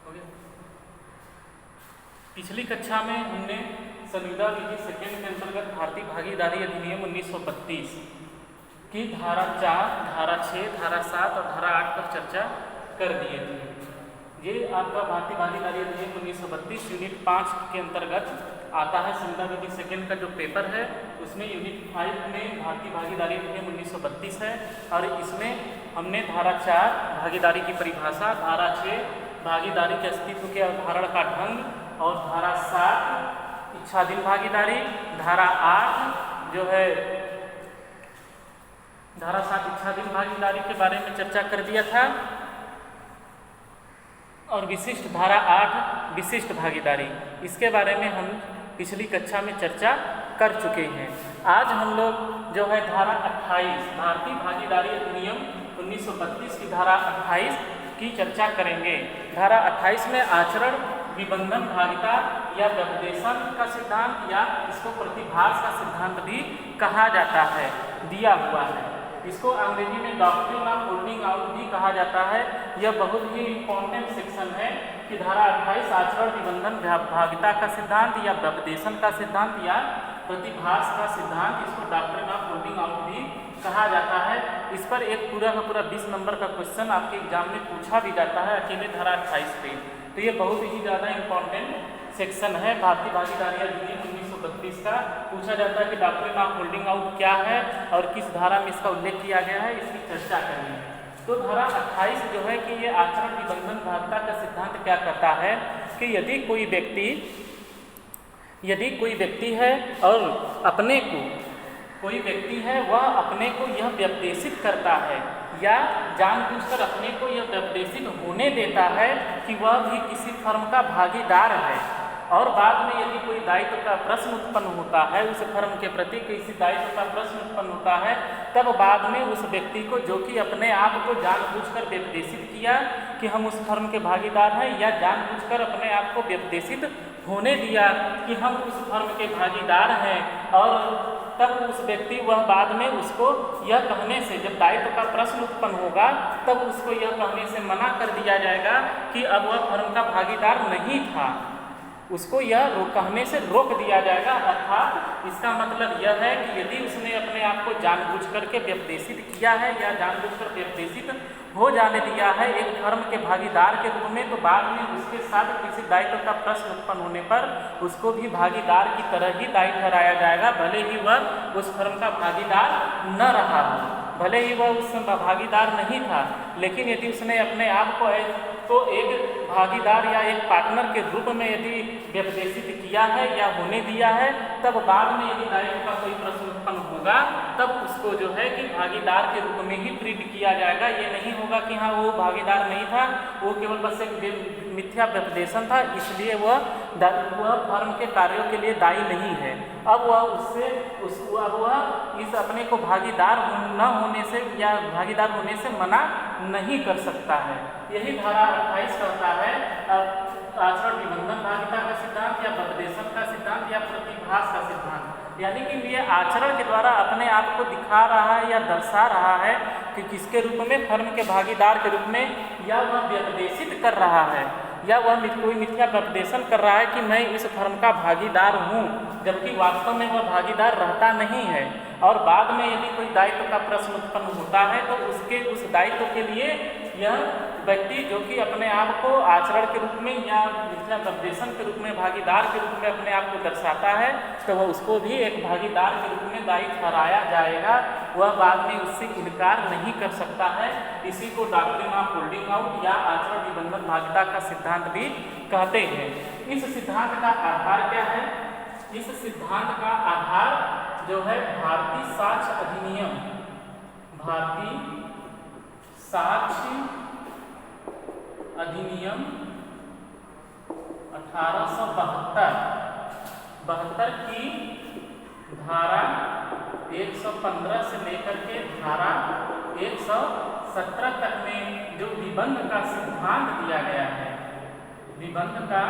हो गया। पिछली कक्षा में हमने संविदा विधि सेकेंड के अंतर्गत भारतीय भागीदारी अधिनियम 1932 की धारा 4, धारा 6, धारा 7 और धारा 8 पर चर्चा कर दिए थे। ये आपका भारतीय भागीदारी अधिनियम 1932 यूनिट 5 के अंतर्गत आता है। संविदा विधि सेकेंड का जो पेपर है उसमें यूनिट 5 में भारतीय भागीदारी अधिनियम 1932 है और इसमें हमने धारा 4 भागीदारी की परिभाषा, धारा 6 भागीदारी के अस्तित्व के अवधारण का ढंग और धारा 7 इच्छाधीन भागीदारी, धारा 8 जो है धारा 7 इच्छाधीन भागीदारी के बारे में चर्चा कर दिया था और विशिष्ट धारा 8 विशिष्ट भागीदारी, इसके बारे में हम पिछली कक्षा में चर्चा कर चुके हैं। आज हम लोग जो है धारा 28 भारतीय भागीदारी अधिनियम 1932 की धारा 28 की चर्चा करेंगे। धारा 28 में आचरण, विबंधन, भागिता या व्यपदेशन का सिद्धांत या इसको प्रतिभास का सिद्धांत भी कहा जाता है, दिया हुआ है। इसको अंग्रेजी में डॉक्ट्रिन ऑफ होल्डिंग आउट भी कहा जाता है। यह बहुत ही इंपॉर्टेंट सेक्शन है कि धारा 28 आचरण, विबंधन, भागिता का सिद्धांत या व्यपदेशन का सिद्धांत या प्रतिभास का सिद्धांत, इसको डॉक्ट्रिन ऑफ होल्डिंग आउट भी कहा जाता है। इस पर एक पूरा का पूरा 20 नंबर का क्वेश्चन आपके एग्जाम में पूछा भी जाता है अकेले धारा 28 पे। तो ये बहुत ही ज़्यादा इंपॉर्टेंट सेक्शन है भारतीय भागीदारी अधिनियम 1932 का। पूछा जाता है कि डॉक्ट्रिन ऑफ होल्डिंग आउट क्या है और किस धारा में इसका उल्लेख किया गया है, इसकी चर्चा करनी है। तो धारा 28 जो है कि ये आचरण, विबंधन, भागिता का सिद्धांत क्या कहता है कि यदि कोई व्यक्ति है और अपने को कोई व्यक्ति है वह अपने को यह व्यपदेशित करता है या जानबूझकर अपने को यह व्यपदेशित होने देता है कि वह भी किसी फर्म का भागीदार है और बाद में यदि कोई दायित्व का प्रश्न उत्पन्न होता है, उस फर्म के प्रति किसी दायित्व का प्रश्न उत्पन्न होता है, तब बाद में उस व्यक्ति को जो कि अपने आप को जानबूझकर व्यपदेशित किया कि हम उस फर्म के भागीदार हैं या जानबूझकर अपने आप को व्यपदेशित होने दिया कि हम उस फर्म के भागीदार हैं, और तब उस व्यक्ति वह बाद में उसको यह कहने से, जब दायित्व का प्रश्न उत्पन्न होगा तब उसको यह कहने से मना कर दिया जाएगा कि अब वह फर्म का भागीदार नहीं था, उसको यह कहने से रोक दिया जाएगा। अर्थात इसका मतलब यह है कि यदि उसने अपने आप को जानबूझ करके व्यपदेशित किया है या जानबूझकर व्यपदेशित हो जाने दिया है एक फर्म के भागीदार के रूप में, तो बाद में उसके साथ किसी दायित्व का प्रश्न उत्पन्न होने पर उसको भी भागीदार की तरह ही दायित्व ठहराया जाएगा, भले ही वह उस फर्म का भागीदार न रहा हो, भले ही वह उस भागीदार नहीं था, लेकिन यदि उसने अपने आप को तो एक भागीदार या एक पार्टनर के रूप में यदि व्यपदेशित किया है या होने दिया है, तब बाद में यदि दायित्व का कोई प्रश्न उत्पन्न होगा तब उसको जो है कि भागीदार के रूप में ही ट्रीट किया जाएगा। ये नहीं होगा कि हाँ वो भागीदार नहीं था, वो केवल बस एक मिथ्या व्यपदेशन था, इसलिए वह फर्म के कार्यों के लिए दायी नहीं है। अब वह इस अपने को भागीदार न होने से या भागीदार होने से मना नहीं कर सकता है। यही धारा 28 कहता है आचरण, विबंधन, भागिता का सिद्धांत या व्यपदेशन का सिद्धांत या प्रतिभास का सिद्धांत, यानी कि ये आचरण के द्वारा अपने आप को दिखा रहा है या दर्शा रहा है कि किसके रूप में, फर्म के भागीदार के रूप में, या वह व्यपदेशित कर रहा है या वह कोई मिथ्या व्यपदेशन कर रहा है कि मैं इस फर्म का भागीदार हूँ, जबकि वास्तव में वह भागीदार रहता नहीं है। और बाद में यदि कोई दायित्व का प्रश्न उत्पन्न होता है तो उस दायित्व के लिए यह व्यक्ति जो कि अपने आप को आचरण के रूप में या मिथ्या व्यपदेशन के रूप में भागीदार के रूप में अपने आप को दर्शाता है, तो वह उसको भी एक भागीदार के रूप में दायी ठहराया जाएगा, वह बाद में उससे इनकार नहीं कर सकता है। इसी को डॉक्ट्रिन ऑफ होल्डिंग आउट या आचरण, विबंधन, भागिता का सिद्धांत भी कहते हैं। इस सिद्धांत का आधार क्या है? इस सिद्धांत का आधार जो है भारतीय साक्ष्य अधिनियम, भारतीय साक्ष्य अधिनियम 1872 की धारा 115 से लेकर के धारा 117 तक में जो विबंध का सिद्धांत दिया गया है, विबंध का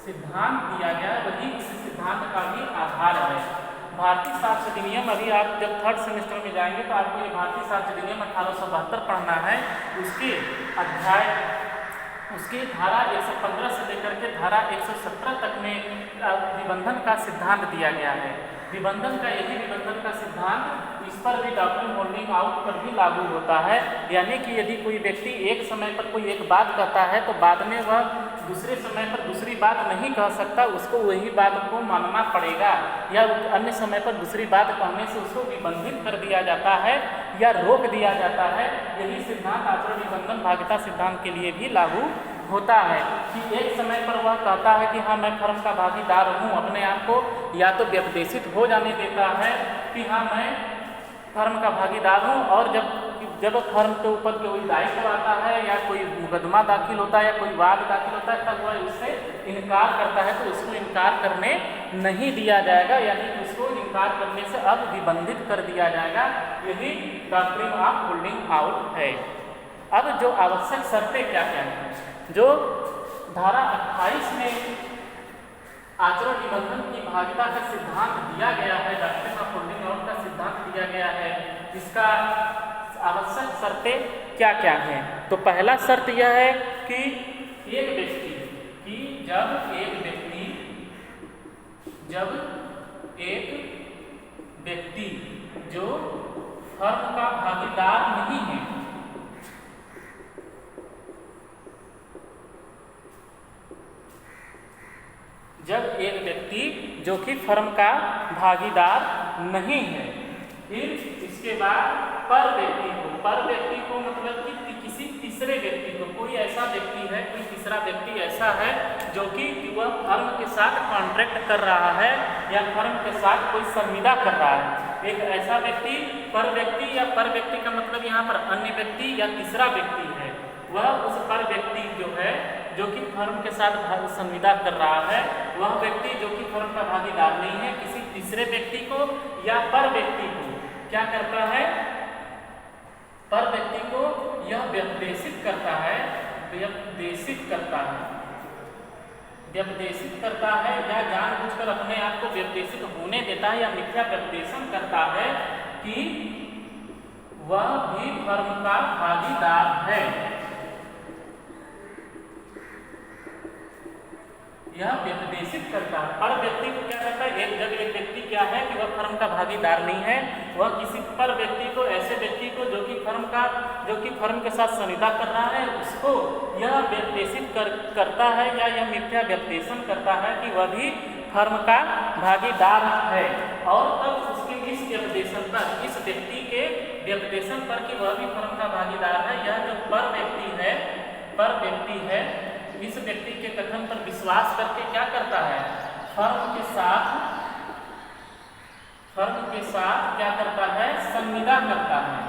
सिद्धांत दिया गया, वही इस सिद्धांत का भी आधार है। भारतीय साक्ष्य अधिनियम, अभी आप जब 3rd सेमेस्टर में जाएंगे तो आपको ये भारतीय साक्ष्य अधिनियम 1872 पढ़ना है। उसके अध्याय उसकी धारा 115 से लेकर के धारा 117 तक में विबंधन का सिद्धांत दिया गया है। विबंधन का यही विबंधन का सिद्धांत इस पर भी डॉक्ट्रिन होल्डिंग आउट पर भी लागू होता है। यानी कि यदि कोई व्यक्ति एक समय पर कोई एक बात कहता है तो बाद में वह दूसरे समय पर दूसरी बात नहीं कह सकता, उसको वही बात को मानना पड़ेगा, या अन्य समय पर दूसरी बात कहने से उसको विबंधित कर दिया जाता है या रोक दिया जाता है। यही सिद्धांत आचरण निबंधन भाग्यता सिद्धांत के लिए भी लागू होता है कि एक समय पर वह कहता है कि हाँ मैं फर्म का भागीदार हूँ, अपने आप को या तो व्यपदेशित हो जाने देता है कि हाँ मैं फर्म का भागीदार हूँ, और जब फर्म के ऊपर कोई दायित्व आता है या कोई मुकदमा दाखिल होता है या कोई वाद दाखिल होता है तब वह उससे इनकार करता है तो उसको इनकार करने नहीं दिया जाएगा, यानी उसको इनकार करने से अब विबंधित कर दिया जाएगा। यही डॉक्ट्रिन ऑफ होल्डिंग आउट है। अब जो आवश्यक शर्तें क्या क्या हैं, जो धारा 28 में आचरण निबंधन की भाग्यता का सिद्धांत दिया गया है, डॉक्ट्रिन ऑफ होल्डिंग आउट का सिद्धांत दिया गया है, इसका आवश्यक शर्तें क्या क्या हैं। तो पहला शर्त यह है कि जब एक व्यक्ति जो फर्म का भागीदार नहीं है, जब एक व्यक्ति जो कि फर्म का भागीदार नहीं है, फिर इसके बाद पर व्यक्ति को मतलब कि किसी तीसरे व्यक्ति को, कोई ऐसा व्यक्ति है, कोई तीसरा व्यक्ति ऐसा है जो कि वह फर्म के साथ कॉन्ट्रैक्ट कर रहा है या फर्म के साथ कोई संविदा कर रहा है। एक ऐसा व्यक्ति पर व्यक्ति, या पर व्यक्ति का मतलब यहाँ पर अन्य व्यक्ति या तीसरा व्यक्ति है, वह उस पर व्यक्ति जो है जो कि फर्म के साथ संविदा कर रहा है, वह व्यक्ति जो कि फर्म का भागीदार नहीं है, किसी तीसरे व्यक्ति को या पर व्यक्ति को क्या करता है, पर व्यक्ति को यह व्यपदेशित करता है या जानबूझकर अपने आप को व्यपदेशित होने देता है या मिथ्या व्यपदेशन करता है कि वह भी फर्म का भागीदार है। यह व्यपदेशित करता है। पर व्यक्ति को क्या करता है, जब एक व्यक्ति क्या है कि वह फर्म का भागीदार नहीं है, वह किसी पर व्यक्ति को, ऐसे व्यक्ति को जो कि फर्म के साथ संविदा कर रहा है, उसको यह व्यपदेशित करता है या यह मिथ्या व्यपदेशन करता है कि वह भी फर्म का भागीदार है। और तब उसके इस व्यपदेशन पर, इस व्यक्ति के व्यपदेशन पर कि वह भी फर्म का भागीदार है, यह जो पर व्यक्ति है इस व्यक्ति के कथन पर विश्वास करके क्या करता है, फर्म के साथ क्या करता है, संविदा करता है।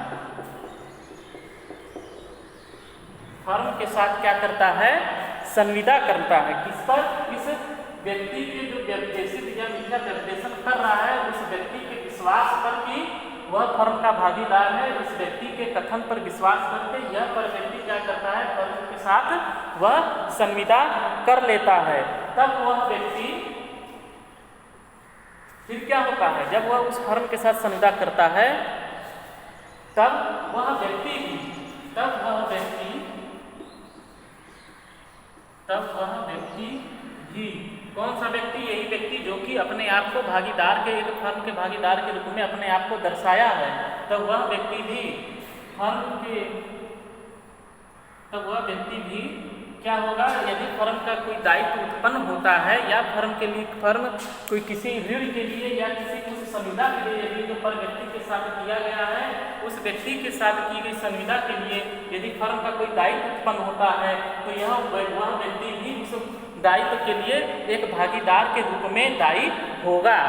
फर्म के साथ क्या करता है, संविदा करता है। किस पर, इस व्यक्ति के जो व्यपदेशित या मिथ्या व्यपदेशन कर रहा है उस व्यक्ति के विश्वास पर कि वह फर्म का भागीदार है, उस व्यक्ति के कथन पर विश्वास करके यह पर व्यक्ति क्या करता है, फर्म के साथ वह संविदा कर लेता है। तब वह व्यक्ति फिर क्या होता है, जब वह उस फर्म के साथ संविदा करता है तब वह व्यक्ति भी कौन सा व्यक्ति, यही व्यक्ति जो कि अपने आप को भागीदार के, एक फर्म के भागीदार के रूप में अपने आप को दर्शाया है, तब वह व्यक्ति भी क्या होगा, यदि फर्म का कोई दायित्व उत्पन्न होता है या फर्म कोई किसी ऋण के लिए या किसी कुछ संविदा के लिए यदि जो पर व्यक्ति के साथ किया गया है, उस व्यक्ति के साथ की गई संविदा के लिए यदि फर्म का कोई दायित्व उत्पन्न होता है तो वह व्यक्ति भी उस दायित्व के लिए एक भागीदार के रूप में दायी होगा।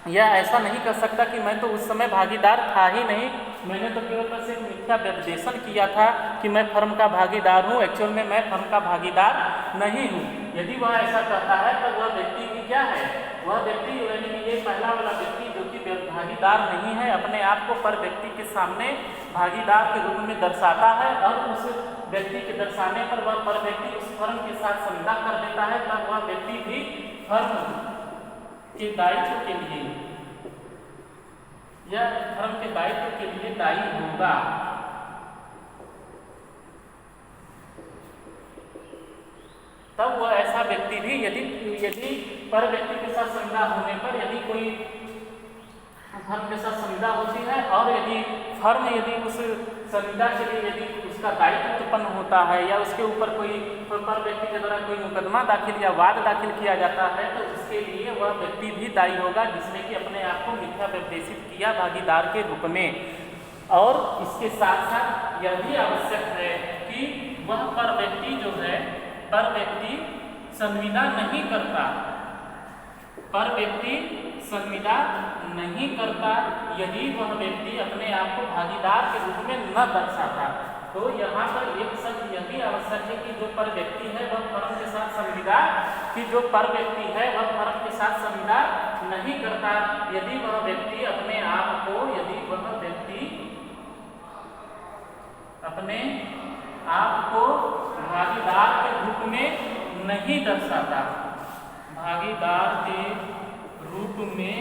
यह ऐसा नहीं कर सकता कि मैं तो उस समय भागीदार था ही नहीं, मैंने तो केवल बस एक मिथ्या व्यपदेशन किया था कि मैं फर्म का भागीदार हूँ, एक्चुअल में मैं फर्म का भागीदार नहीं हूँ। यदि वह ऐसा करता है तो वह व्यक्ति की क्या है, वह व्यक्ति यानी कि ये पहला वाला व्यक्ति जो कि भागीदार नहीं है, अपने आप को पर व्यक्ति के सामने भागीदार के रूप में दर्शाता है और उस व्यक्ति के दर्शाने पर वह पर व्यक्ति उस फर्म के साथ संविदा कर देता है, तब वह व्यक्ति भी फर्म के दायित्व के लिए या फर्म के दायित्व के लिए दायी होगा। तब वह ऐसा व्यक्ति भी यदि पर व्यक्ति के साथ संविदा होने पर यदि कोई फर्म के साथ संविदा होती है और यदि फर्म उस संविदा के लिए यदि उसका दायित्व उत्पन्न होता है या उसके ऊपर कोई पर व्यक्ति के द्वारा कोई मुकदमा दाखिल या वाद दाखिल किया जाता है तो उसके लिए वह व्यक्ति भी दायी होगा जिसने कि अपने आप को मिथ्या व्यपदेशित किया भागीदार के रूप में। और इसके साथ साथ यह भी आवश्यक है कि वह पर व्यक्ति जो है पर व्यक्ति संविदा नहीं करता, पर व्यक्ति संविदा नहीं करता यदि वह व्यक्ति अपने आप को भागीदार के रूप में न दर्शाता। तो यहाँ पर एक शब्द यह भी आवश्यक है कि जो पर व्यक्ति है वह फर्म के साथ संविदा जो पर व्यक्ति है वह फर्म के साथ संविदा नहीं करता यदि वह व्यक्ति अपने आप को भागीदार के रूप में नहीं दर्शाता, भागीदार के रूप में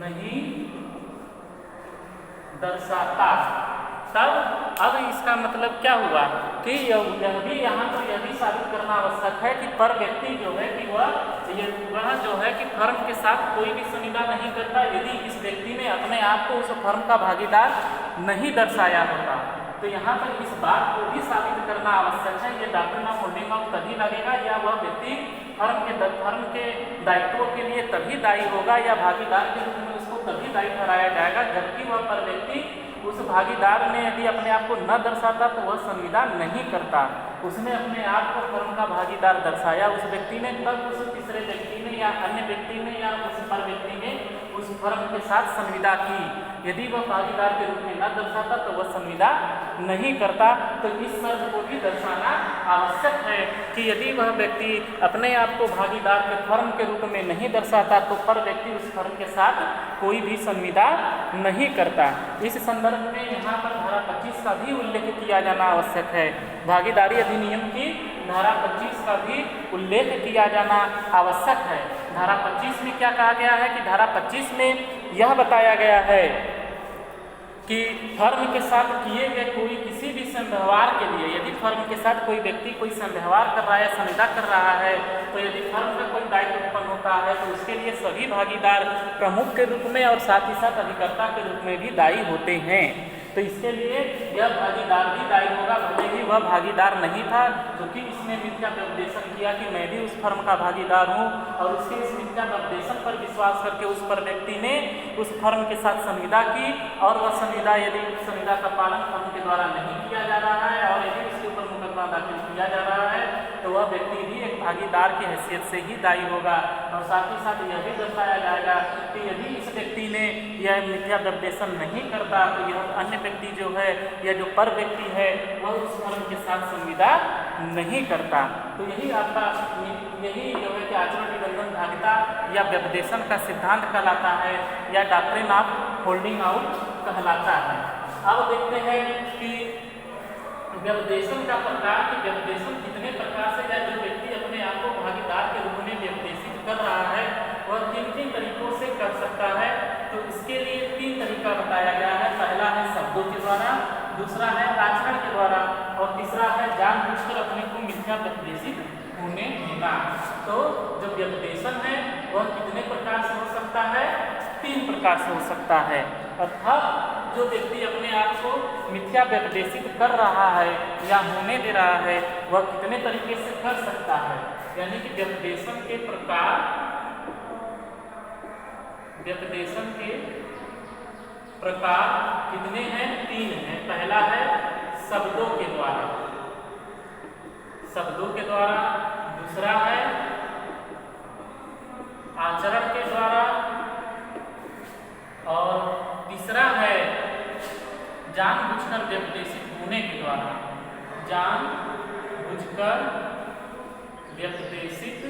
नहीं दर्शाता। तब अब इसका मतलब क्या हुआ कि यह भी यहाँ पर यह भी साबित करना आवश्यक है कि पर व्यक्ति जो है कि वह जो है कि फर्म के साथ कोई भी संविदा नहीं करता यदि इस व्यक्ति ने अपने आप को उस फर्म का भागीदार नहीं दर्शाया होता। तो यहाँ पर इस बात को भी साबित करना आवश्यक है। ये डॉक्ट्रिन ऑफ होल्डिंग आउट तभी लगेगा या वह व्यक्ति फर्म के दायित्वों के लिए तभी दायी होगा या भागीदार के रूप में उसको तभी दायी ठहराया जाएगा जबकि वह पर व्यक्ति उस भागीदार ने यदि अपने आप को न दर्शाता तो वह संविदा नहीं करता। उसने अपने आप को फर्म का भागीदार दर्शाया उस व्यक्ति ने, तब उस तीसरे व्यक्ति ने या अन्य व्यक्ति ने या उस पर व्यक्ति ने उस फर्म के साथ संविदा की। यदि वह भागीदार के रूप में न दर्शाता तो वह संविदा नहीं करता। तो इस शर्त को भी दर्शाना आवश्यक है कि यदि वह व्यक्ति अपने आप को भागीदार के फर्म के रूप में नहीं दर्शाता तो पर व्यक्ति उस फर्म के साथ कोई भी संविदा नहीं करता। इस संदर्भ में यहाँ पर धारा 25 का भी उल्लेख किया जाना आवश्यक है। भागीदारी अधिनियम की धारा 25 का भी उल्लेख किया जाना आवश्यक है। धारा 25 में क्या कहा गया है कि धारा 25 में यह बताया गया है कि फर्म के साथ किए गए कोई किसी भी संव्यवहार के लिए यदि फर्म के साथ कोई व्यक्ति कोई संव्यवहार कर रहा है, संविदा कर रहा है, तो यदि फर्म का कोई दायित्व उत्पन्न होता है तो उसके लिए सभी भागीदार प्रमुख के रूप में और साथ ही साथ अभिकर्ता के रूप में भी दायी होते हैं। तो इसके लिए यह भागीदार भी दायी होगा भले ही वह भागीदार नहीं था, क्योंकि इसने मिथ्या व्यपदेशन किया कि मैं भी उस फर्म का भागीदार हूँ और उसके इस मिथ्या व्यपदेशन पर विश्वास करके उस पर व्यक्ति ने उस फर्म के साथ संविदा की और वह संविदा यदि उस संविदा का पालन फर्म के द्वारा नहीं किया जा रहा है और यदि उसके ऊपर मुकदमा दाखिल किया जा रहा है तो वह व्यक्ति भी एक भागीदार की हैसियत से ही दायी होगा। और साथ ही साथ यह भी दर्शाया जाएगा कि यदि इस व्यक्ति ने यह मिथ्या व्यपदेशन नहीं करता तो यह अन्य व्यक्ति जो है या जो पर व्यक्ति है वह उस फर्म के साथ संविदा नहीं करता। तो यही आपका यही जो है कि आचरण निबंधन भागिता या व्यपदेशन का सिद्धांत कहलाता है या डॉक्ट्रिन ऑफ होल्डिंग आउट कहलाता है। अब देखते हैं कि व्यपदेशन का प्रकार कि व्यपदेशन कितने प्रकार से या जो व्यक्ति अपने आप को भागीदार के रूप में व्यपदेशित कर रहा है वह किन किन तरीकों से कर सकता है। तो इसके लिए 3 तरीका बताया गया है। पहला है शब्दों के द्वारा, दूसरा है आचरण के द्वारा और तीसरा है जानबूझकर अपने को मिथ्या व्यपदेशित होने देना। तो जो व्यपदेशन है वह कितने प्रकार से हो सकता है? 3 प्रकार से हो सकता है। अर्थात जो व्यक्ति अपने आप को मिथ्या व्यपदेशित कर रहा है या होने दे रहा है वह कितने तरीके से कर सकता है, यानी कि व्यपदेशन के प्रकार कितने हैं? 3 हैं। पहला है शब्दों के द्वारा, दूसरा है आचरण के द्वारा और तीसरा है जानबूझकर व्यपदेशित होने के द्वारा। जानबूझकर व्यपदेशित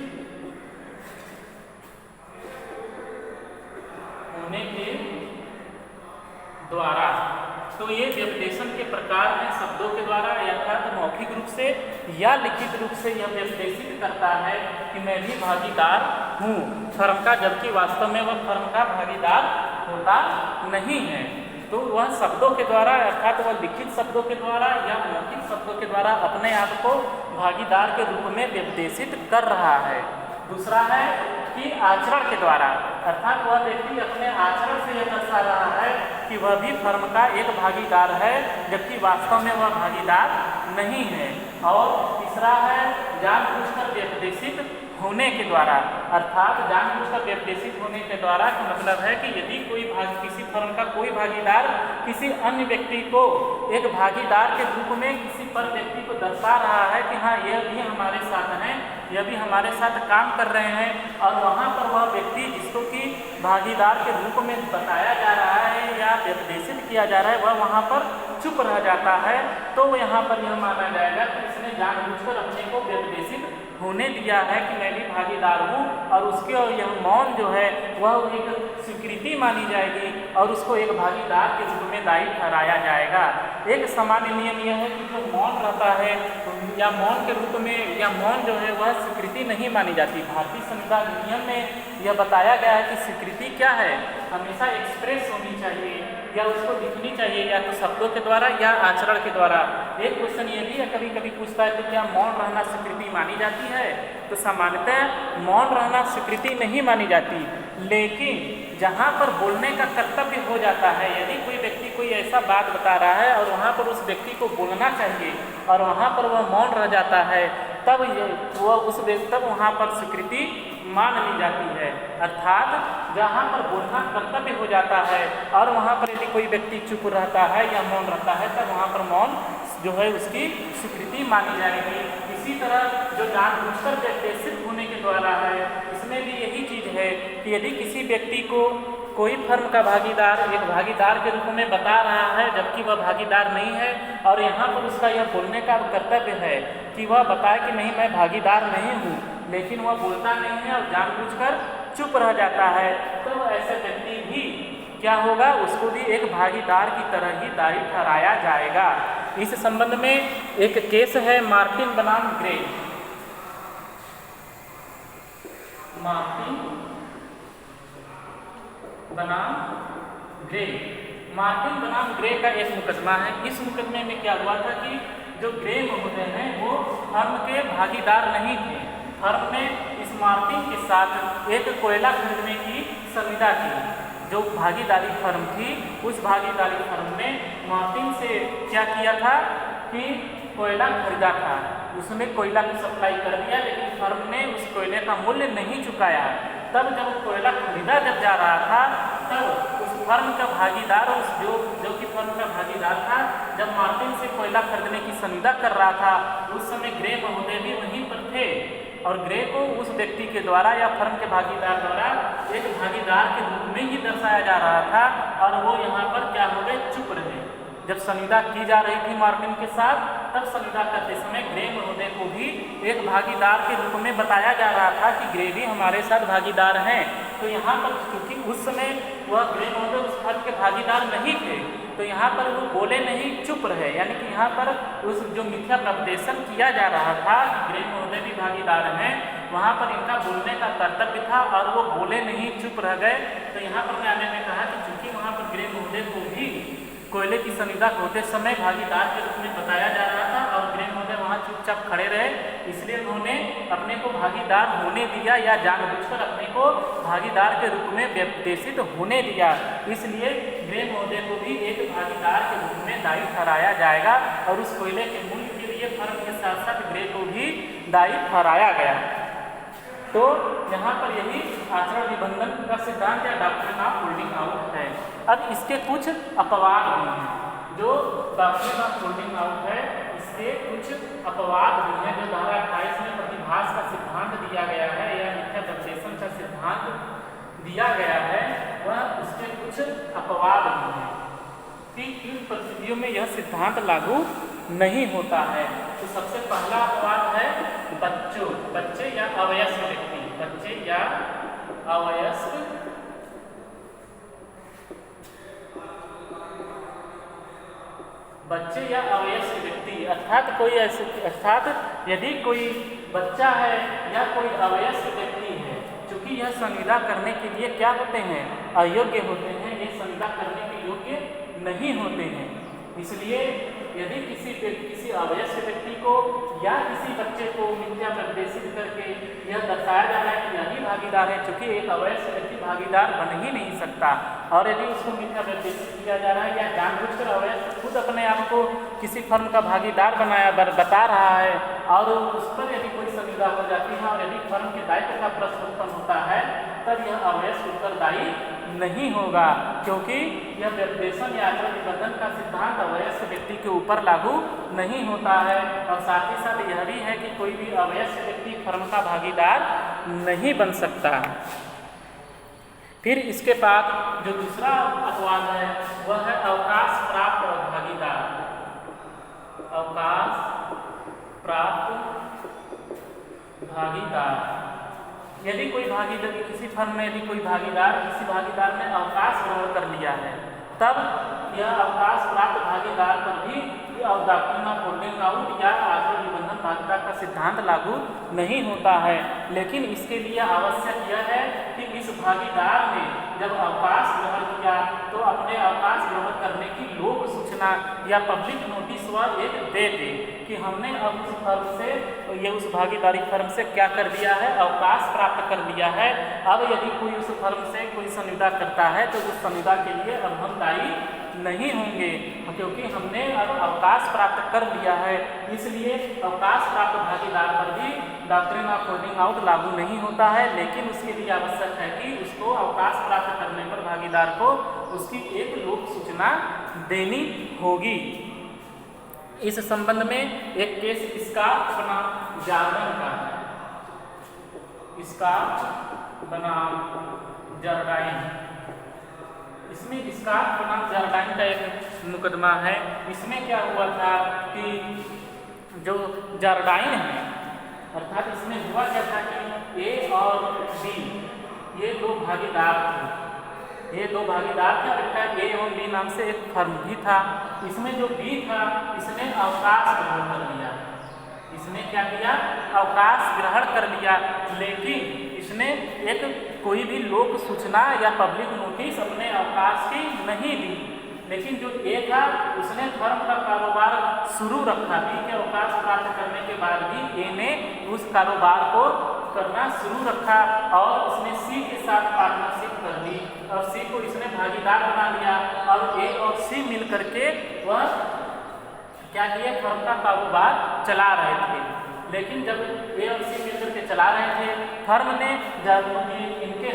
होने के द्वारा। तो ये व्यपदेशन के प्रकार हैं। शब्दों के द्वारा अर्थात मौखिक रूप से या लिखित रूप से यह व्यपदेशित करता है कि मैं भी भागीदार हूँ फर्म का, जबकि वास्तव में वह फर्म का भागीदार होता नहीं है। तो वह शब्दों के द्वारा अर्थात वह लिखित शब्दों के द्वारा या मौखिक शब्दों के द्वारा अपने आप को भागीदार के रूप में निर्देशित कर रहा है। दूसरा है कि आचरण के द्वारा, अर्थात वह व्यक्ति अपने आचरण से यह दर्शा रहा है कि वह भी फर्म का एक भागीदार है, जबकि वास्तव में वह भागीदार नहीं है। और तीसरा है जानबूझकर व्यपदेशित होने के द्वारा, अर्थात जानबूझकर व्यपदेशित होने के द्वारा का मतलब है कि यदि किसी फर्म का कोई भागीदार किसी अन्य व्यक्ति को एक भागीदार के रूप में किसी पर व्यक्ति को दर्शा रहा है कि हाँ यह भी हमारे साथ हैं, यह भी हमारे साथ काम कर रहे हैं, और वहाँ पर वह व्यक्ति जिसको कि भागीदार के रूप में बताया जा रहा है या व्यपदेशित किया जा रहा है वह वहाँ पर चुप रह जाता है, तो यहाँ पर यह माना जाएगा कि इसने जानबूझकर अपने को व्यपदेशित होने दिया है कि मैं भी भागीदार हूँ, और उसके यह मौन जो है वह एक स्वीकृति मानी जाएगी और उसको एक भागीदार के रूप में दायी ठहराया जाएगा। एक सामान्य नियम यह है कि जो मौन रहता है या मौन के रूप में या मौन जो है वह स्वीकृति नहीं मानी जाती। भारतीय संविधान नियम में यह बताया गया है कि स्वीकृति क्या है, हमेशा एक्सप्रेस होनी चाहिए या उसको लिखनी चाहिए या तो शब्दों के द्वारा या आचरण के द्वारा। एक क्वेश्चन ये भी है कभी कभी पूछता है तो क्या मौन रहना स्वीकृति मानी जाती है, तो सामान्यतः मौन रहना स्वीकृति नहीं मानी जाती, लेकिन जहाँ पर बोलने का कर्तव्य हो जाता है, यदि कोई व्यक्ति कोई ऐसा बात बता रहा है और वहाँ पर उस व्यक्ति को बोलना चाहिए और वहाँ पर वह मौन रह जाता है, तब तब वहाँ पर स्वीकृति मान ली जाती है। अर्थात जहाँ पर बोलना कर्तव्य हो जाता है और वहाँ पर यदि कोई व्यक्ति चुप रहता है या मौन रहता है, तब वहाँ पर मौन जो है उसकी स्वीकृति मानी जाएगी। इसी तरह जो जानबूझकर व्यपदेशित होने के द्वारा है, इसमें भी यही चीज़ है कि यदि किसी व्यक्ति को कोई फर्म का भागीदार एक भागीदार के रूप में बता रहा है जबकि वह भागीदार नहीं है, और यहाँ पर उसका यह बोलने का कर्तव्य है कि वह बताए कि नहीं मैं भागीदार नहीं हूँ, लेकिन वह बोलता नहीं है और जानबूझकर चुप रह जाता है, तो ऐसे व्यक्ति भी क्या होगा, उसको भी एक भागीदार की तरह ही दायी ठहराया जाएगा। इस संबंध में एक केस है मार्टिन बनाम ग्रे। मार्टिन बनाम ग्रे, मार्टिन बनाम ग्रे का एक मुकदमा है। इस मुकदमे में क्या हुआ था कि जो ग्रे महोदय हैं वो फर्म के भागीदार नहीं थे। फर्म ने इस मार्टिन के साथ एक कोयला खरीदने की संविदा की। जो भागीदारी फर्म थी उस भागीदारी फर्म ने मार्टिन से क्या किया था कि कोयला खरीदा था, उसने कोयला की सप्लाई कर दिया, लेकिन फर्म ने उस कोयले का मूल्य नहीं चुकाया। तब जब कोयला खरीदा जब जा रहा था, तब उस फर्म का भागीदार जो कि फर्म का भागीदार था, जब मार्टिन से कोयला खरीदने की संविदा कर रहा था, उस समय ग्रे महोदय भी वहीं पर थे, और ग्रे को उस व्यक्ति के द्वारा या फर्म के भागीदार द्वारा एक भागीदार के रूप में ही दर्शाया जा रहा था, और वो यहाँ पर क्या हो गए, चुप रहे। जब संविदा की जा रही थी मार्टिन के साथ, तब संविदा करते समय ग्रे महोदय को भी एक भागीदार के रूप में बताया जा रहा था कि ग्रे भी हमारे साथ भागीदार हैं। तो यहाँ पर क्योंकि उस समय वह ग्रे महोदय उस फर्म के भागीदार नहीं थे, तो यहाँ पर वो बोले नहीं, चुप रहे। यानी कि यहाँ पर उस जो मिथ्या प्रपदेशन किया जा रहा था कि ग्रे महोदय भी भागीदार हैं, वहाँ पर इनका बोलने का कर्तव्य था और वो बोले नहीं, चुप रह गए। तो यहाँ पर मैंने ने कहा कि चूँकि वहाँ पर ग्रे महोदय को भी कोयले की संविदा होते समय भागीदार के रूप में बताया जा रहा था और ग्रे महोदय वहाँ चुपचाप खड़े रहे, इसलिए उन्होंने अपने को भागीदार होने दिया या जानबूझकर अपने को भागीदार के रूप में व्यपदेशित होने दिया। इसलिए ग्रे महोदय को भी एक भागीदार के रूप में दायी ठहराया जाएगा, और उस कोयले के मूल्य के लिए फर्म के साथ साथ ग्रे को भी दायी ठहराया गया। तो यहाँ पर यही आचरण निबंधन का सिद्धांत या डॉक्ट्रिन ऑफ होल्डिंग आउट है। अब इसके कुछ अपवाद भी हैं। जो डॉक्ट्रिन ऑफ होल्डिंग आउट है, इसके कुछ अपवाद भी हैं। जो धारा 28 में प्रतिभास का सिद्धांत दिया गया है या मिथ्या प्रपदेशन का सिद्धांत दिया गया है, वह उसके कुछ अपवाद भी हैं कि किन परिस्थितियों में यह सिद्धांत लागू नहीं होता है। तो सबसे पहला अपवाद है बच्चे या अवयस्क व्यक्ति। बच्चे या अवयस्क व्यक्ति अर्थात यदि कोई बच्चा है या कोई अवयस्क व्यक्ति है, चूँकि यह संविदा करने के लिए क्या होते हैं, अयोग्य होते हैं, ये संविदा करने के योग्य नहीं होते हैं। इसलिए यदि किसी अवयस्क व्यक्ति को या किसी बच्चे को मिथ्या निर्देशित करके यह दर्शाया जा रहा है कि यही भागीदार है, चूँकि एक अवयस्क व्यक्ति भागीदार बन ही नहीं सकता, और यदि उसको मिथ्या निर्देशित किया जा रहा है या जानबूझकर अवयस्क खुद अपने आप को किसी फर्म का भागीदार बता रहा है और उस पर यदि कोई संविदा हो जाती है और यदि फर्म के दायित्व का प्रश्न उत्पन्न होता है, तब यह अवयस्क उत्तरदायी नहीं होगा, क्योंकि यह व्यपदेशन या आचरण निबंधन का सिद्धांत अवयस्क व्यक्ति के ऊपर लागू नहीं होता है। और साथ ही साथ यह भी है कि कोई भी अवयस्क व्यक्ति फर्म का भागीदार नहीं बन सकता। फिर इसके बाद जो दूसरा अपवाद है वह है अवकाश प्राप्त भागीदार। अवकाश प्राप्त भागीदार, यदि कोई भागीदार किसी फर्म में यदि कोई किसी भागीदार ने अवकाश ग्रहण कर लिया है, तब यह अवकाश प्राप्त भागीदार पर भी डॉक्ट्रिन ऑफ होल्डिंग आउट या आचरण निबंधन भागीदार का सिद्धांत लागू नहीं होता है। लेकिन इसके लिए आवश्यक यह है कि इस भागीदार ने जब अवकाश ग्रहण किया तो अपने अवकाश ग्रहण करने की लोक सूचना या पब्लिक नोटिस वह एक दे दे कि हमने अब उस फर्म से उस भागीदारी फर्म से क्या कर दिया है, अवकाश प्राप्त कर लिया है। अब यदि कोई उस फर्म से कोई संविदा करता है तो उस संविदा के लिए अब हम दायी नहीं होंगे, क्योंकि हमने अब अवकाश प्राप्त कर लिया है। इसलिए अवकाश प्राप्त भागीदार पर भी डॉक्ट्रिन ऑफ होल्डिंग आउट लागू नहीं होता है, लेकिन उसके लिए आवश्यक है कि उसको अवकाश प्राप्त करने पर भागीदार को उसकी एक लोक सूचना देनी होगी। इस संबंध में एक केस स्कार्फ बनाम जर्डाइन का है। स्कार्फ बनाम जर्डाइन, इसमें स्कार्फ बनाम जर्डाइन का एक मुकदमा है। इसमें क्या हुआ था कि जो जर्डाइन है, अर्थात इसमें हुआ क्या था कि ए और बी ये दो भागीदार थे। ये दो भागीदार थे, अर्थात ए और बी नाम से एक फर्म भी था। इसमें जो बी था इसने अवकाश ग्रहण कर लिया। इसने क्या किया, अवकाश ग्रहण कर लिया, लेकिन इसने एक कोई भी लोक सूचना या पब्लिक नोटिस अपने अवकाश की नहीं दी। लेकिन जो ए था उसने फर्म का कारोबार शुरू रखा। बी के अवकाश प्राप्त करने के बाद भी ए ने उस कारोबार को करना शुरू रखा और उसने सी के साथ पार्टनरशिप कर ली और सी को इसने भागीदार बना लिया और ए और सी मिल करके वह क्या किए, फर्म का कारोबार चला रहे थे। लेकिन जब ए और सी मिलकर के चला रहे थे, फर्म ने इनके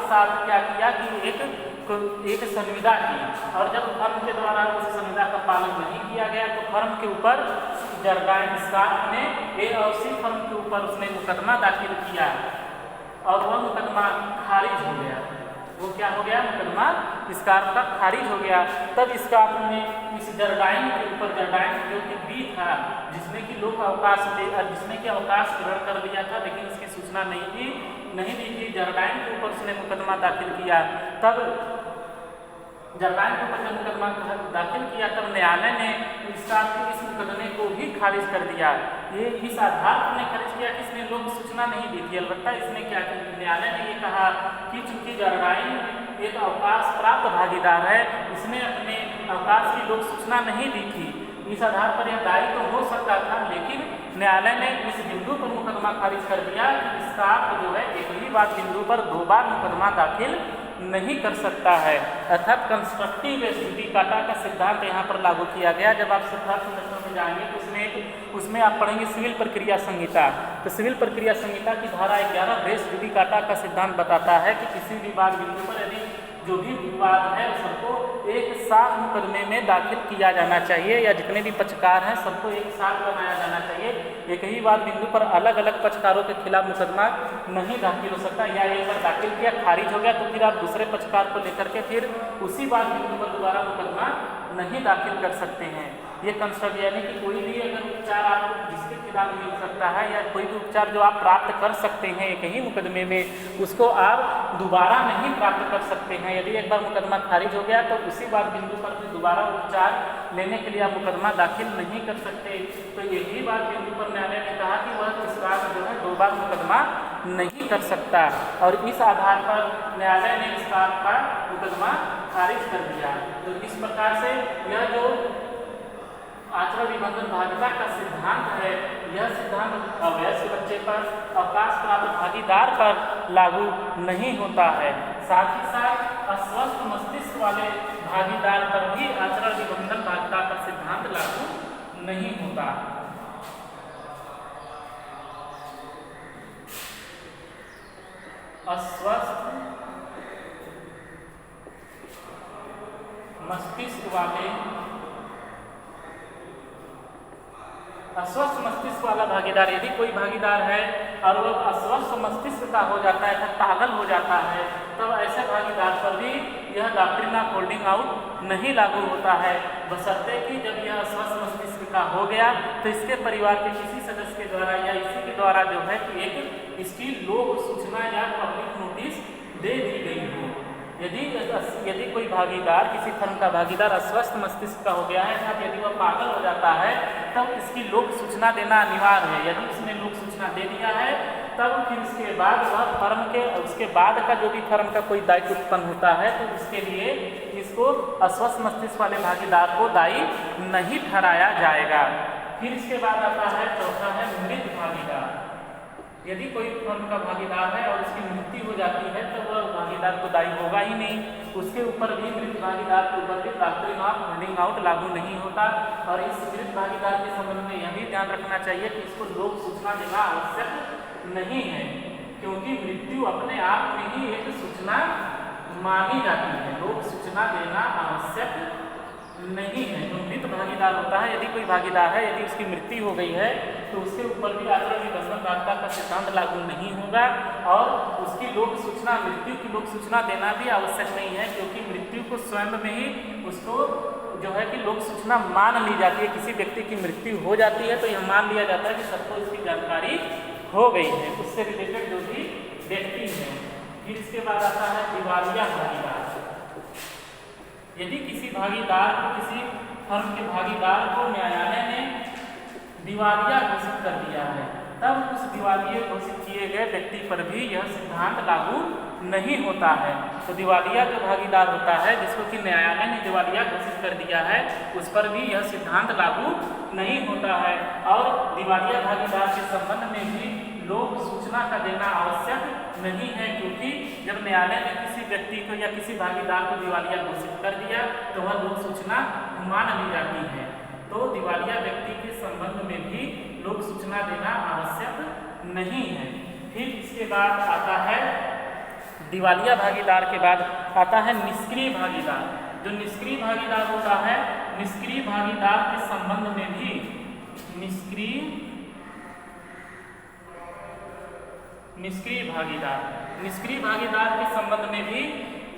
साथ क्या किया कि एक संविदा की, और जब फर्म के द्वारा उस संविदा का पालन नहीं किया गया तो फर्म के ऊपर जर्डाइन स्कार्फ ने ए और सी फर्म के ऊपर उसने मुकदमा दाखिल किया और वह मुकदमा खारिज हो गया। वो क्या हो गया, मुकदमा स्कार्फ का खारिज हो गया। तब स्कार्फ ने इस जर्डाइन के ऊपर, जर्डाइन जो कि बी था जिसने कि लोक अवकाश जिसने कि अवकाश ग्रहण कर लिया था लेकिन उसकी सूचना नहीं दी थी, जर्डाइन के ऊपर उसने मुकदमा दाखिल किया। तब जर्डाइन के ऊपर जब मुकदमा दाखिल किया तब न्यायालय ने इस मुकदमे को भी खारिज कर दिया। ये इस आधार पर नहीं खारिज किया कि इसने लोक सूचना नहीं दी थी, अलबत्ता इसने क्या किया, न्यायालय ने ये कहा कि चूंकि जर्डाइन एक अवकाश प्राप्त भागीदार है, इसने अपने अवकाश की लोक सूचना नहीं दी थी, इस आधार पर यह दायी तो हो सकता था। लेकिन न्यायालय ने इस बिंदु पर मुकदमा खारिज कर दिया कि स्कार्फ जो है एक ही बात बिंदु पर दो बार मुकदमा दाखिल नहीं कर सकता है, अर्थात कंस्ट्रक्टिव रेस जुडिकाटा का सिद्धांत यहाँ पर लागू किया गया। जब आप सिद्धांत संरक्षण में जाएंगे तो उसमें आप पढ़ेंगे सिविल प्रक्रिया संहिता। तो सिविल प्रक्रिया संहिता की धारा 11 रेस जुडिकाटा का सिद्धांत बताता है कि किसी भी विवाद बिंदु पर यदि जो भी विवाद है सबको एक साथ मुकदमे में दाखिल किया जाना चाहिए, या जितने भी पक्षकार हैं सबको एक साथ बनाया जाना चाहिए। एक ही बात बिंदु पर अलग अलग पक्षकारों के खिलाफ मुकदमा नहीं दाखिल हो सकता, या एक बार दाखिल किया खारिज हो गया तो फिर आप दूसरे पक्षकार को लेकर के फिर उसी बात बिंदु पर दोबारा मुकदमा नहीं दाखिल कर सकते हैं। ये कंस्ट्रक्ट यानी कि कोई भी अगर उपचार आपको जिसके खिलाफ मिल सकता है या कोई भी उपचार जो आप प्राप्त कर सकते हैं एक ही मुकदमे में, उसको आप दोबारा नहीं प्राप्त कर सकते हैं। यदि एक बार मुकदमा खारिज हो गया तो उसी बात बिंदु पर भी दोबारा उपचार लेने के लिए आप मुकदमा दाखिल नहीं कर सकते। तो एक ही बात बिंदु पर न्यायालय ने कहा कि वह इस बात जो है दो बार मुकदमा नहीं कर सकता, और इस आधार पर न्यायालय ने इस बात का मुकदमा खारिज कर दिया। तो इस प्रकार से यह जो आचरण निबंधन भागीदार का सिद्धांत है, यह सिद्धांत अवयस्क बच्चे पर, अवकाश प्राप्त भागीदार पर लागू नहीं होता है। साथ ही साथ अस्वस्थ मस्तिष्क वाले भागीदार पर भी आचरण निबंधन भागीदार का सिद्धांत लागू नहीं होता। अस्वस्थ मस्तिष्क वाला भागीदार, यदि कोई भागीदार है और वह अस्वस्थ मस्तिष्क का हो जाता है तो पागल हो जाता है, तब ऐसे भागीदार पर भी यह डॉक्ट्रिन ऑफ होल्डिंग आउट नहीं लागू होता है, बशर्ते कि जब यह अस्वस्थ मस्तिष्क का हो गया तो इसके परिवार के किसी सदस्य के द्वारा या इसी के द्वारा जो है कि एक इसकी लोक सूचना या पब्लिक नोटिस दे दी गई हो। यदि कोई भागीदार, किसी फर्म का भागीदार अस्वस्थ मस्तिष्क का हो गया है, तब यदि वह पागल हो जाता है तब इसकी लोक सूचना देना अनिवार्य है। यदि उसने लोक सूचना दे दिया है तब फिर उसके बाद वह फर्म के, उसके बाद का जो भी फर्म का कोई दायित्व उत्पन्न होता है तो उसके लिए इसको अस्वस्थ मस्तिष्क वाले भागीदार को दायी नहीं ठहराया जाएगा। फिर इसके बाद आता है चौथा है मृत भागीदार। यदि कोई फर्म का भागीदार है और उसकी मृत्यु हो जाती है तो वह भागीदार तो दायी होगा ही नहीं, उसके ऊपर भी मृत भागीदार के ऊपर भी डॉक्ट्रिन ऑफ होल्डिंग आउट लागू नहीं होता। और इस मृत भागीदार के संबंध में यह भी ध्यान रखना चाहिए कि इसको लोक सूचना देना आवश्यक नहीं है, क्योंकि मृत्यु अपने आप में ही एक सूचना मानी जाती है, लोक सूचना देना आवश्यक नहीं है। जो मृत भागीदार होता है, यदि कोई भागीदार है, यदि उसकी मृत्यु हो गई है तो उसके ऊपर भी आचरण निबंधन भागीदार का सिद्धांत लागू नहीं होगा और उसकी लोक सूचना, मृत्यु की लोक सूचना देना भी आवश्यक नहीं है, क्योंकि मृत्यु को स्वयं में ही उसको जो है कि लोक सूचना मान ली जाती है। किसी व्यक्ति की मृत्यु हो जाती है तो यह मान लिया जाता है कि सबको इसकी जानकारी हो गई है, उससे रिलेटेड जो भी व्यक्ति है। फिर इसके बाद आता है दिवालिया भागीदार। यदि किसी भागीदार को, किसी फर्म के भागीदार को न्यायालय ने दिवालिया घोषित कर दिया है, तब उस दिवालिया घोषित किए गए व्यक्ति पर भी यह सिद्धांत लागू नहीं होता है। तो दिवालिया जो भागीदार होता है, जिसको कि न्यायालय ने दिवालिया घोषित कर दिया है, उस पर भी यह सिद्धांत लागू नहीं होता है। और दिवालिया भागीदार के संबंध में भी लोक सूचना का देना आवश्यक नहीं है, क्योंकि जब न्यायालय ने किसी व्यक्ति को या किसी भागीदार को दिवालिया घोषित कर दिया तो वह लोक सूचना मान ली जाती है। तो दिवालिया व्यक्ति के संबंध में भी लोक सूचना देना आवश्यक नहीं है। फिर इसके बाद आता है, दिवालिया भागीदार के बाद आता है निष्क्रिय भागीदार। जो निष्क्रिय भागीदार होता है, निष्क्रिय भागीदार के संबंध में भी निष्क्रिय भागीदार के संबंध में भी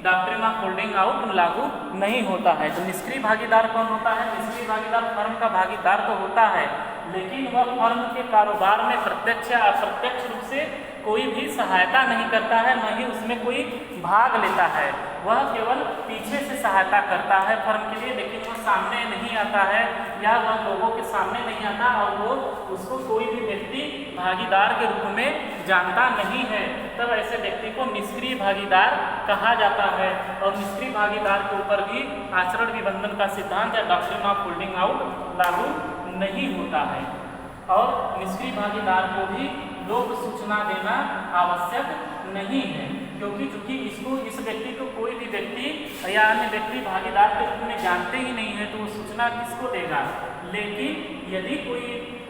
डॉक्ट्रिन ऑफ होल्डिंग आउट लागू नहीं होता है। तो निष्क्रिय भागीदार कौन होता है? निष्क्रिय भागीदार फर्म का भागीदार तो होता है, लेकिन वह फर्म के कारोबार में प्रत्यक्ष या अप्रत्यक्ष रूप से कोई भी सहायता नहीं करता है, न ही उसमें कोई भाग लेता है। वह केवल पीछे से सहायता करता है फर्म के लिए, लेकिन वह सामने नहीं आता है या वह लोगों के सामने नहीं आता और वो उसको कोई भी व्यक्ति भागीदार के रूप में जानता नहीं है। तब ऐसे व्यक्ति को निष्क्रिय भागीदार कहा जाता है। और निष्क्रिय भागीदार के ऊपर भी आचरण निबंधन का सिद्धांत या डॉक्ट्रिन ऑफ होल्डिंग आउट लागू नहीं होता है। और निष्क्रिय भागीदार को भी लोक सूचना देना आवश्यक नहीं है, क्योंकि चूंकि इस व्यक्ति को कोई भी व्यक्ति या अन्य व्यक्ति भागीदार के रूप में जानते ही नहीं है, तो वो सूचना किसको देगा। लेकिन यदि कोई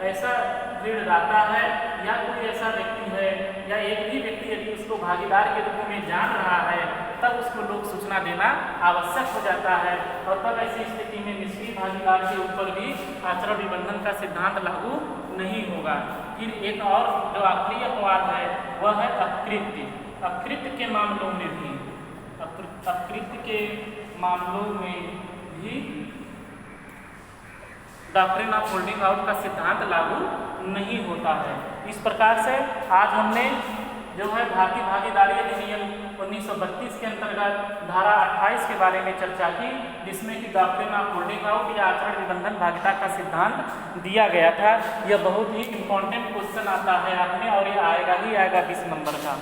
ऐसा ऋणदाता है या कोई ऐसा व्यक्ति है या एक भी व्यक्ति यदि उसको भागीदार के रूप में जान रहा है, तब उसको लोक सूचना देना आवश्यक हो जाता है। और तब ऐसी स्थिति में निष्क्रिय भागीदार के ऊपर भी आचरण निबंधन का सिद्धांत लागू नहीं होगा। फिर एक और जो आखिरी अपवाद है वह है अकृत्य। अकृत्य के मामलों में भी डॉक्ट्रिन ऑफ होल्डिंग आउट का सिद्धांत लागू नहीं होता है। इस प्रकार से आज हमने जो है भारतीय भागीदारी अधिनियम 1932 के अंतर्गत धारा 28 के बारे में चर्चा की, जिसमें कि डॉक्ट्रिन ऑफ होल्डिंग आउट या आचरण निबंधन भागीदार का सिद्धांत दिया गया था। यह बहुत ही इम्पोर्टेंट क्वेश्चन आता है आपने, और ये आएगा ही आएगा 20 नंबर का।